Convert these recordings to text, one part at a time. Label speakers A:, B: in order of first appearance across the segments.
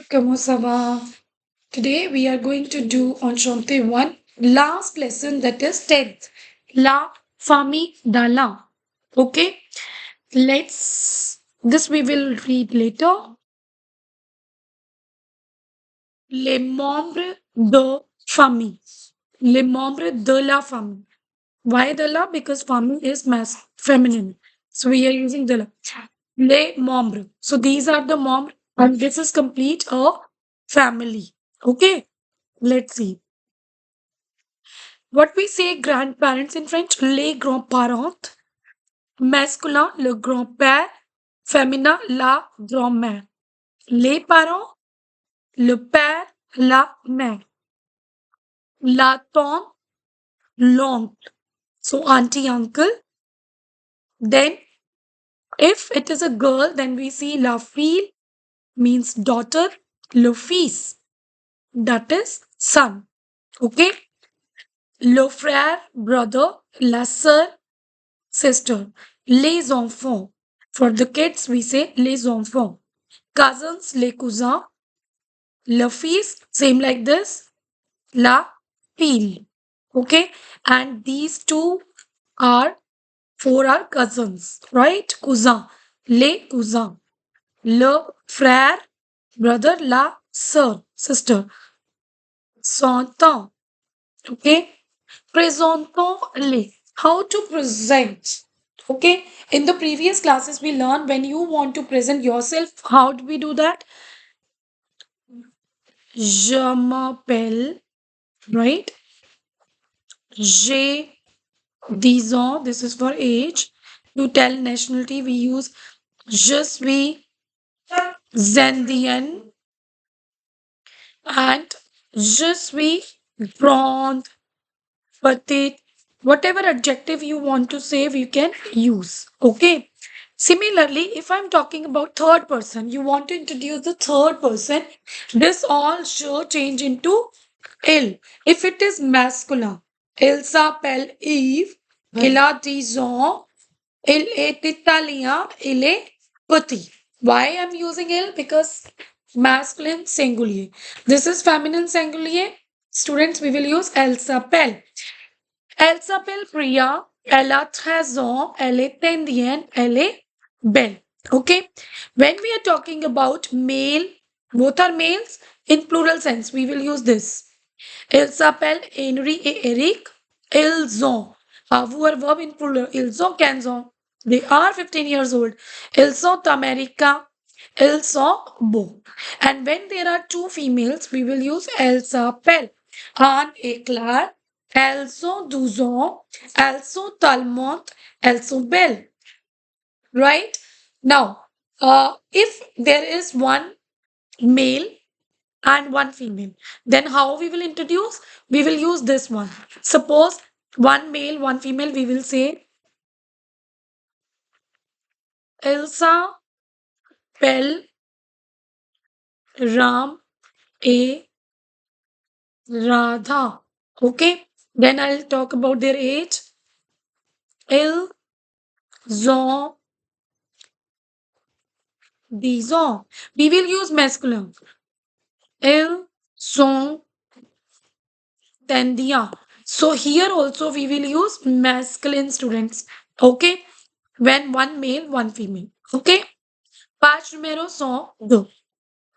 A: comment ça va? Today we are going to do on Shante 1 last lesson that is 10th. La famille d'Alain. Okay? This we will read later. Les membres de famille. Les membres de la famille. Why de la? Because famille is feminine. So we are using de la. Les membres. So these are the membres and this is complete a family. Okay? Let's see. What we say grandparents in French, les grands-parents. Masculin, le grand-père. Féminin, la grand-mère. Les parents, le père, la mère. La tante, l'oncle. So auntie, uncle. Then if it is a girl, then we see la fille means daughter. Le fils, that is son. Okay. Le frère, brother. La sœur, sister. Les enfants. For the kids, we say les enfants. Cousins, les cousins. Le fils, same like this. La fille. Okay. And these four are cousins, right? Cousin. Les cousins. Le frère, brother. La sœur, sister. S'entend. Okay. Présentons-les. How to present. Okay. In the previous classes, we learned when you want to present yourself, how do we do that? Je m'appelle, right? J'ai 10 ans. This is for age. To tell nationality, we use je suis Zandian and je suis grande, petite. Whatever adjective you want to say, we can use. Okay. Similarly, if I'm talking about third person, you want to introduce the third person, this all should change into il. If it is masculine, il s'appelle Yves, il a 10 ans, il est italien, il est petit. Why I'm using il? Because masculine singulier. This is feminine singulier. Students, we will use elle s'appelle. Elle s'appelle Priya. Elle a 13 ans. Elle est indienne. Elle est belle. Okay. When we are talking about male, both are males in plural sense. We will use this. Elle s'appelle Henry et Eric. Ils ont. Avoir verb in plural. Ils ont 15 ans. They are 15 years old. Ils sont américains. Ils sont beaux. And when there are two females, we will use elle s'appelle Anne et Claire. Elles sont 12 ans. Elles sont allemandes. Elles sont belles. Right? Now, if there is one male and one female, then how we will introduce? We will use this one. Suppose one male, one female, we will say Elsa, Pel, Ram, et Radha. Okay. Then I'll talk about their age. Ils ont 10 ans. We will use masculine. Ils sont tendia. So here also we will use masculine students. Okay. When one male, one female. Okay. Page numéro 102.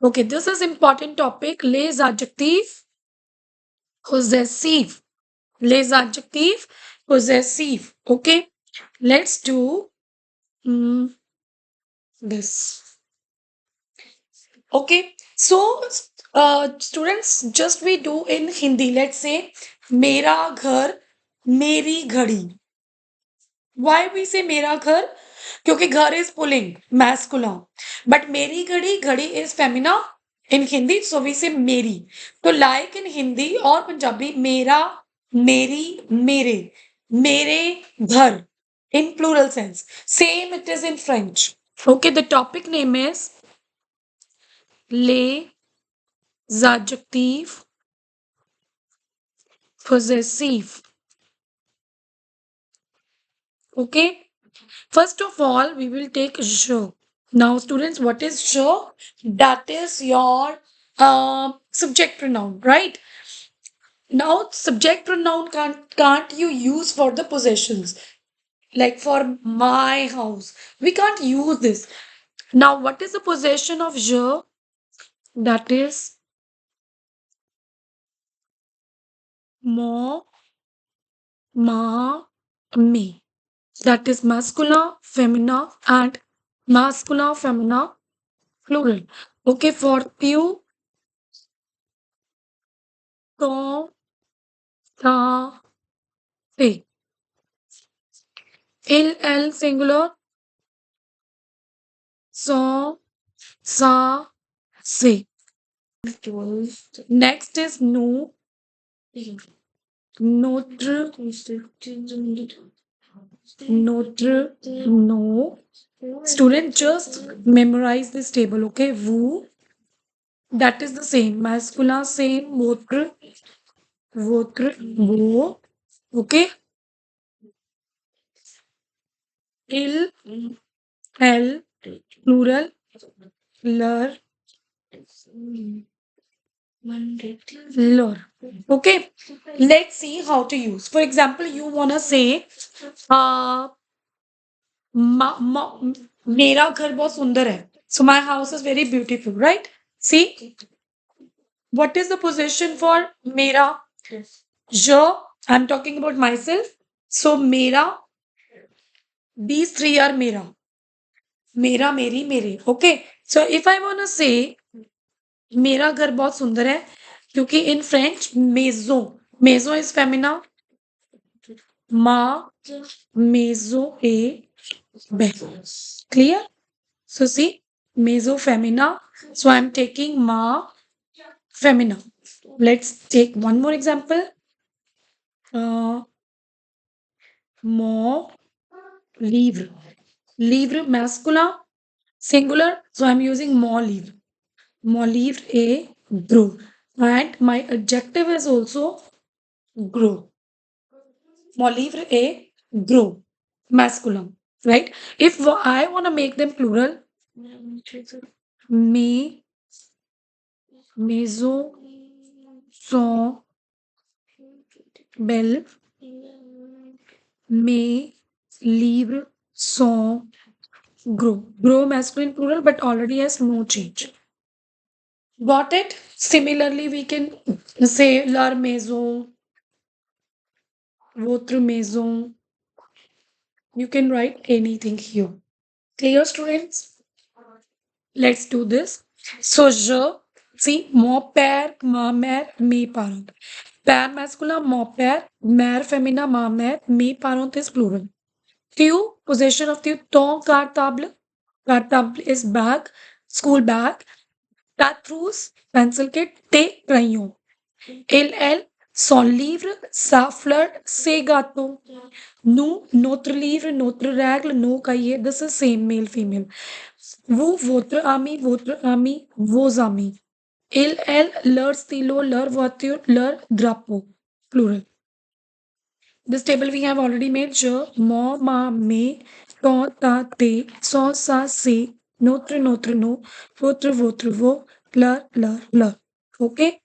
A: Okay, this is important topic. Les adjectifs possessive. Les adjectifs possessive. Okay. Let's do this. Okay. So, students, just we do in Hindi. Let's say, मेरा घर, मेरी घड़ी. Why we say मेरा घर? क्योंकि घर is pulling, masculine. But मेरी घड़ी, घड़ी is femina in Hindi, so we say मेरी. तो like in Hindi और पंजाबी, मेरा, मेरी, मेरे घर in plural sense. Same it is in French. Okay, the topic name is les adjectifs possessive. Okay. First of all, we will take je. Now, students, what is je? That is your subject pronoun, right? Now, subject pronoun can't you use for the possessions, like for my house. We can't use this. Now, what is the possession of je? That is mo, ma, me. That is masculine, femina, and masculine, femina, plural. Okay, for you, to, ta, te. Il, el, singular, so, sa, se. Next is no, notre, notre, no. Student, just memorize this table, okay? Vous, that is the same. Masculine, same. Votre, vos. Okay? Il, elle, plural, leur, lor. Okay? Let's see how to use. For example, you wanna say, uh, मेरा घर बहुत सुंदर है. So my house is very beautiful, right? See, what is the position for mera? Je, I'm talking about myself. So mera, these three are mera. Mera, meri, mere. Okay. So if I wanna say मेरा घर बहुत सुंदर है क्योंकि in French meso meso is Femina मा मेजो ए clear. So see, meso femina, so I'm taking ma femina. Let's take one more example. uh, Mon livre, livre masculin, singular, so I'm using mon livre. Mon livre est gros, and my adjective is also gros. Mon livre est gros, masculine, right? If I want to make them plural, mes maisons sont belles, mes livres sont gros. Gros masculine plural, but already has no change. Got it? Similarly, we can say leur maison, votre maison. You can write anything here. Clear, students? Let's do this. So, je, see, mon père, ma mère, mes parents. Père masculin, mon père, mère féminin, ma mère, mes parents is plural. Tu, possession of tu, ton cartable. Cartable is bag, school bag. Ta trousse, pencil kit, tes crayons. Elle, son livre, sa fleur, ses gâteaux. Nous, notre livre, notre règle, nos cahiers. This is same male, female. Vous, votre ami, vos amis. Il, elle, leur stylo, leur voiture, leur drapeau. Plural. This table we have already made. Je, mon, ma, mes, ton, ta, te, son, sa, se, notre, no, votre, vos, leur. Okay.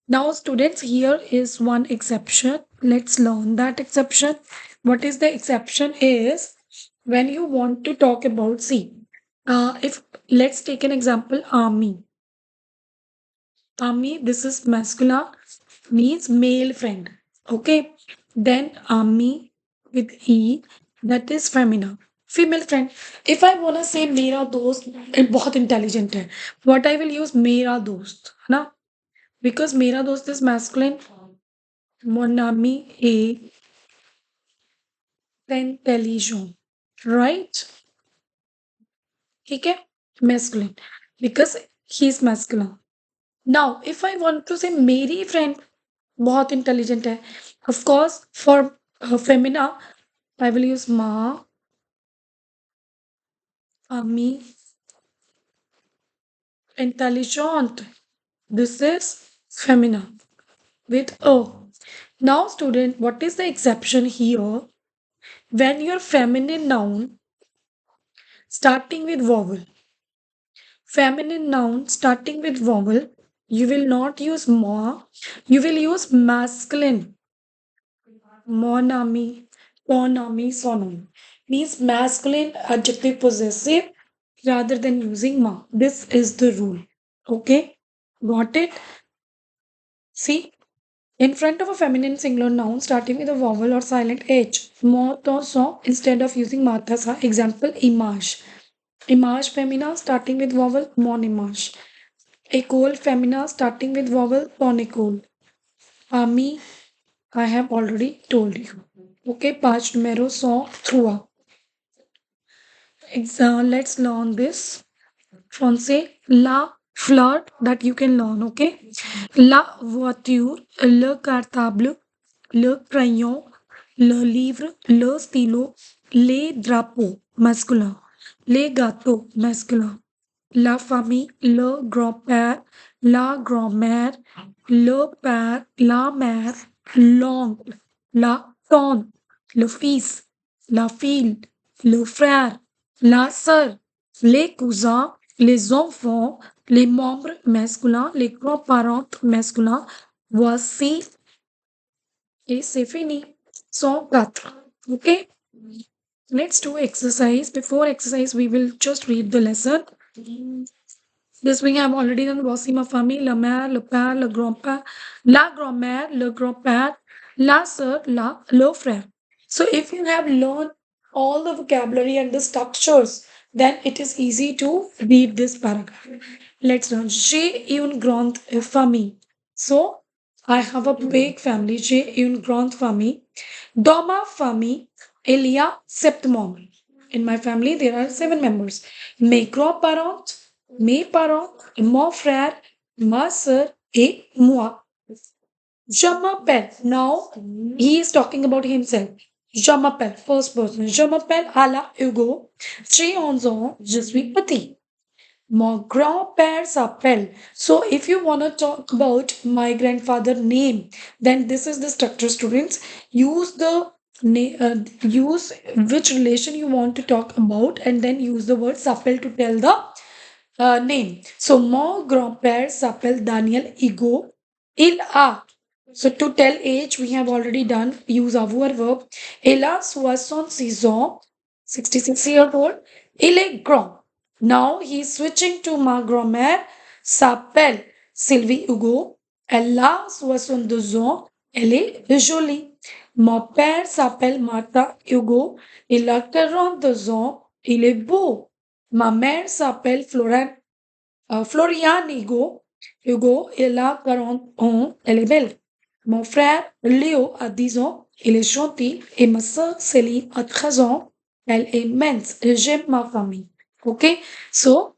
A: Now, students, here is one exception. Let's learn that exception. What is the exception is when you want to talk about, see, if let's take an example, army. Army, this is masculine, means male friend. Okay. Then army with E, that is feminine. Female friend. If I wanna say मेरा दोस्त बहुत intelligent है, what I will use मेरा दोस्त, है ना? Because मेरा दोस्त is masculine, mon ami est intelligent, right? ठीक है? Masculine. Because he is masculine. Now, if I want to say मेरी friend बहुत intelligent है, of course, for femina, I will use ma, ami, intelligent. This is femina with O. Now, student, what is the exception here? When your feminine noun starting with vowel, feminine noun starting with vowel, You will not use moi. You will use masculine. Mon ami, ton ami, son ami. Means masculine adjective possessive rather than using ma. This is the rule. Okay? Got it? See? In front of a feminine singular noun starting with a vowel or silent H, mo to so instead of using mata sa. Example, image. Image femina starting with vowel, mon image. École femina starting with vowel, ton école. Ami, I have already told you. Okay, page numero 103. Let's learn this. Français, la fleur that you can learn, okay? La voiture, le cartable, le crayon, le livre, le stylo, les drapeaux, masculin, les gâteaux, masculin, la famille, le grand-père, la grand-mère, le père, la mère, l'oncle, la tante, le fils, la fille, le frère, la sœur, les cousins, les enfants, les membres masculins, les grands-parents masculins. Voici et c'est fini. 104. Okay, let's do exercise. Before exercise, we will just read the lesson. This we have already done. Voici ma famille, la mère, le père, le grand-père, la grand-mère, le grand-père, la sœur, le frère. So if you have learned all the vocabulary and the structures, then it is easy to read this paragraph. Let's learn. J'ai une grande famille. So I have a big family. J'ai une grande famille. Dans ma famille, il y a 7 membres. In my family, there are 7 members. Mes grands-parents, mes parents, mon frère, ma sœur et moi. Je m'appelle. Now, he is talking about himself. Je m'appelle. First person. Je m'appelle Ala Hugo. J'ai 11 ans. Je suis petit. Mon grand-père s'appelle. So, if you want to talk about my grandfather name, then this is the structure, students. Use the use which relation you want to talk about, and then use the word s'appelle to tell the name. So, mon grand-père s'appelle Daniel Igo. Il a. So, to tell age, we have already done. Use avoir verb. Il a 66 ans. 66 years old. Il est grand. Now, he is switching to ma grand-mère. S'appelle Sylvie Hugo. Elle a 62 ans. Elle est jolie. Mon père s'appelle Martha Hugo. Il a 42 ans. Il est beau. Ma mère s'appelle Florian Hugo. Hugo, elle a 40 ans, elle est belle. Mon frère Léo a 10 ans, il est gentil. Et ma soeur Céline a 13 ans, elle est mince. J'aime ma famille. Okay? So,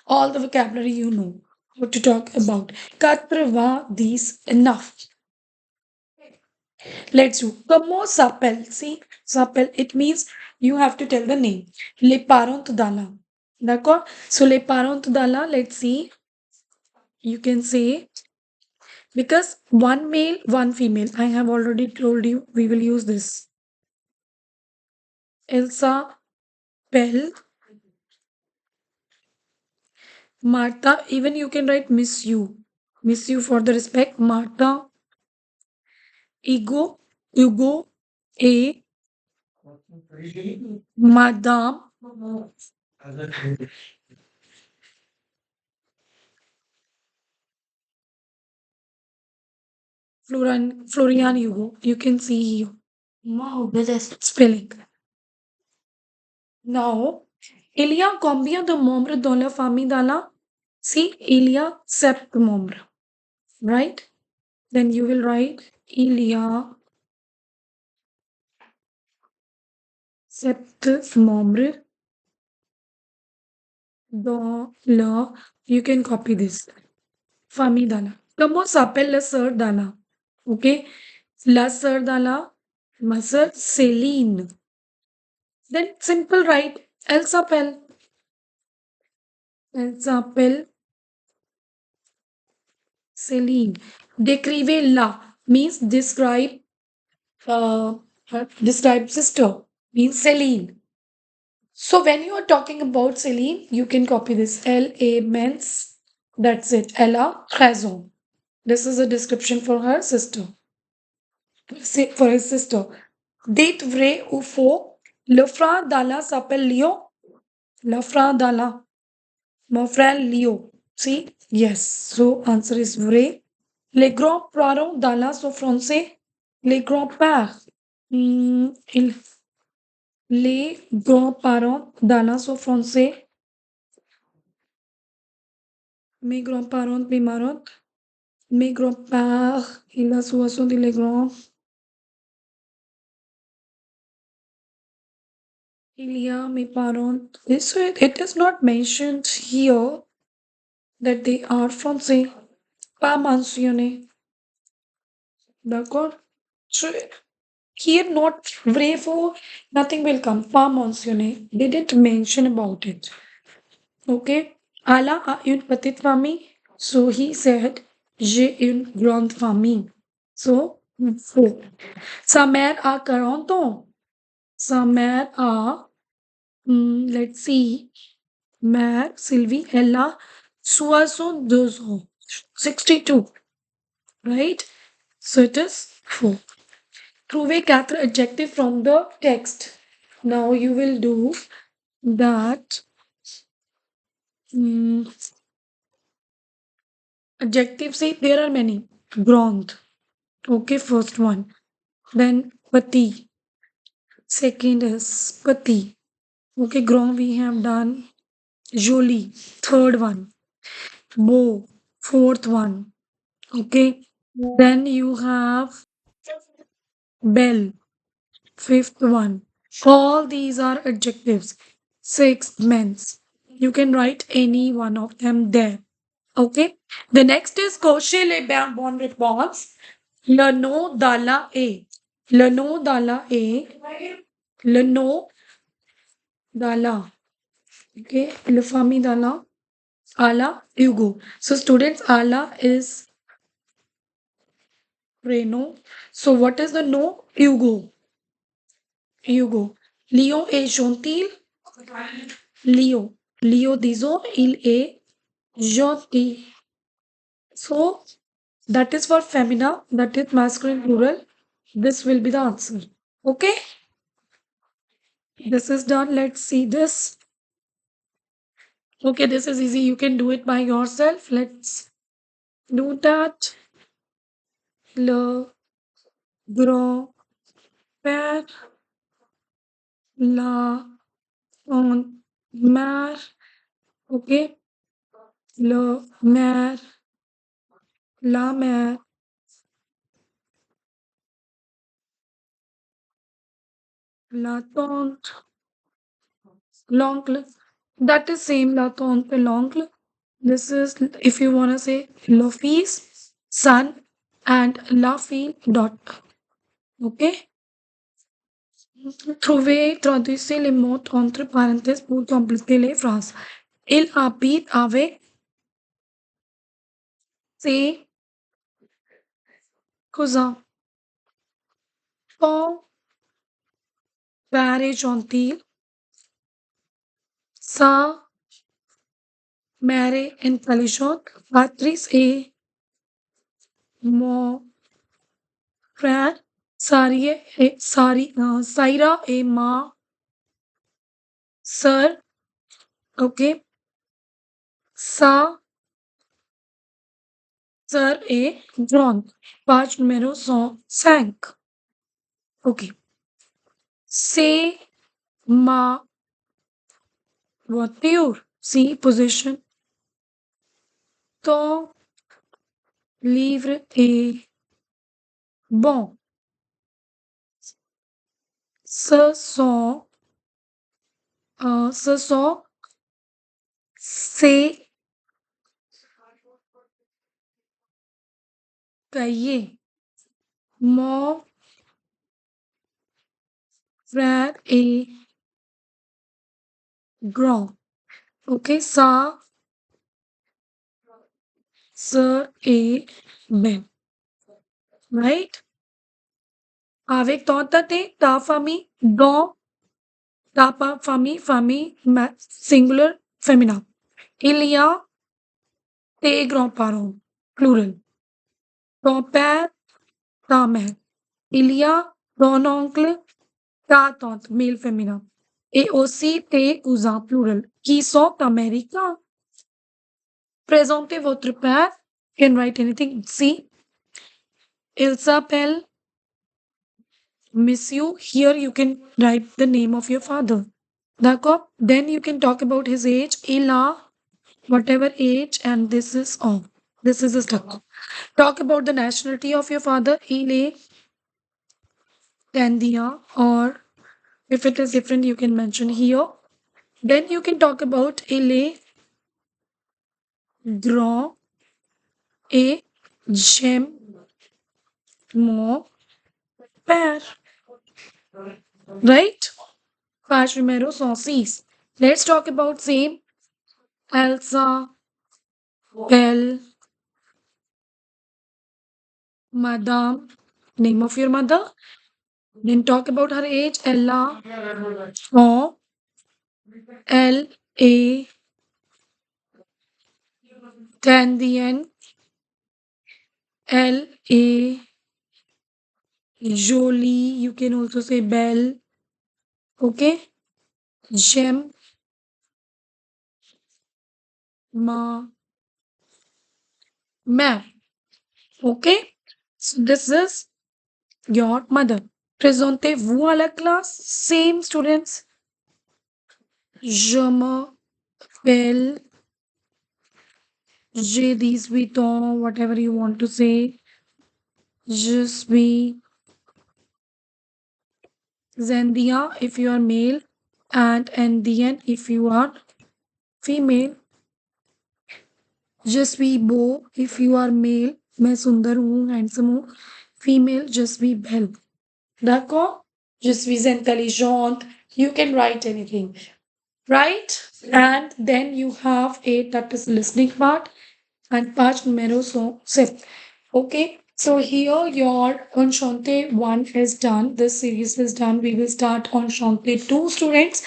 A: all the vocabulary you know what to talk about. 90 enough. Let's do. Comment s'appelle? See, s'appelle, it means you have to tell the name. Les parents d'Ala. D'accord? So, les parents d'Ala, let's see. You can say, because one male, one female. I have already told you we will use this. Elsa, Bell, Martha. Even you can write miss you. Miss you for the respect. Martha, Ego, Hugo, A, Madame, Florian Hugo. You can see here. Wow, this is spelling. Now, il y a combien de membres dans la famille d'Ala? See, il y a 7 membres. Right? Then you will write il y a 7 membres dans la. You can copy this. Famille d'Ala. Comment s'appelle la sœur d'Ala? Okay? La sœur d'Ala, ma sœur Céline. Then simple right. Elle s'appelle. Elle s'appelle Céline. Décrivez la means describe describe sister means Celine. So when you are talking about Celine, you can copy this. L A means That's it. Elle a raison. This is a description for her sister. For his sister. Dites vrai ou faux? Le frère d'Allah s'appelle Léo. Le frère d'Allah. Mon frère Léo. See? Yes. So answer is vrai. Les grands-parents d'Allah sont français. Les grands-pères. Hmm, les grands-parents d'Allah sont français. Mes grands-parents, mes marants. Mes grands-pères. Il a souvent dit les grands. Il y a mes parents. So it is not mentioned here that they are français. Pas mentionné. D'accord? So here not vrai for nothing will come. Pas mentionné. They didn't mention about it. Okay? Allah a une petite famille. So he said, j'ai une grande famille. So, faux. Sa mère a 40 ans. Sa mère a, let's see, mère, Sylvie, elle a 62 ans. 62, right? So it is faux. Trouver quatre adjectives from the text. Now you will do that. Adjectives, say there are many. Grand. Okay, first one. Then pati. Second is pati. Okay, grand we have done. Jolie. Third one. Beau. Fourth one. Okay. Then you have belle. Fifth one. All these are adjectives. Sixth, men's. You can write any one of them there. Okay. The next is Koshe le bon response. Le nom d'Allah est. Le nom d'Allah est. Le nom d'Allah. Okay. Le famille d'Allah. Allah, Hugo. So students, Allah is Reno. So what is the no? Hugo. Hugo. Léo est gentil. Léo. Léo, disons, il est gentil. So that is for femina, that is masculine plural. This will be the answer. Okay? This is done. Let's see this. Okay, this is easy. You can do it by yourself. Let's do that. Le grand-père, la grand-mère. Okay? Le mère, la mère, la tante, l'oncle. That is same la tante, l'oncle. This is if you want to say le fils, son, and la fille, daughter. Okay? Trouver, traduisez les mots entre parenthèses pour compléter les phrases. Il habite avec ses cousins. Son père est gentil. Sa mère est intelligente. Patrice est mon frère. Saira est ma sœur. Ok. Sa sœur est grande. Page numéro 105. Ok. C'est ma voiture. See position. Ton livre est bon. Ce sont, ces cahiers. Mon frère est grand. Ok, sa sœur est belle. Right? Avec ton tate, ta famille, dans ta famille, singular, féminin. Il y a tes grands-parents, plural. Ton père, ta mère. Il y a ton oncle, ta tante, male féminin. Et aussi tes cousins, plural, qui sont américains. Présentez votre père. You can write anything. See, il s'appelle Miss You. Here you can write the name of your father. D'accord? Then you can talk about his age. Il a whatever age, and this is all. This is a stuck. Talk about the nationality of your father. Il est Tandia, or if it is different, you can mention here. Then you can talk about il est grand et j'aime mon père. Right? Page numero 106. Let's talk about same. Elsa, Belle, Madame, name of your mother. Then talk about her age. Ella, O, L, A, then the end. L, A, Jolie. You can also say Belle. Okay? Gem, Ma, Ma. Okay? So this is your mother. Présentez-vous à la classe. Same students. Je m'appelle, j'ai 18 ans, whatever you want to say. Je suis Zendia if you are male, and Andean if you are female. Je suis beau if you are male. मैं सुंदर हूँ, handsome हूँ. Female, je suis belle. D'accord? Je suis intelligente. You can write anything. Right? And then you have a that is listening part and page numero so sip. Okay. So here your Enchante 1 is done. This series is done. We will start Enchante 2 students.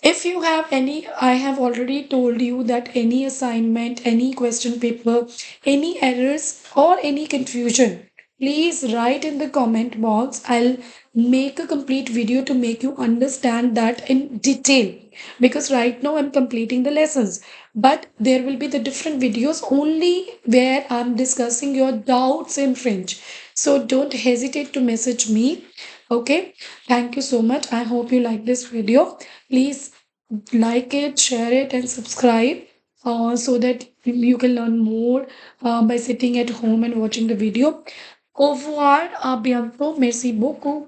A: If you have any, I have already told you that any assignment, any question paper, any errors or any confusion, please write in the comment box. I'll make a complete video to make you understand that in detail, because right now I'm completing the lessons, but there will be the different videos only where I'm discussing your doubts in French. So don't hesitate to message me. Okay, thank you so much. I hope you like this video. Please like it, share it, and subscribe so that you can learn more by sitting at home and watching the video. Au revoir, à bientôt. Merci beaucoup.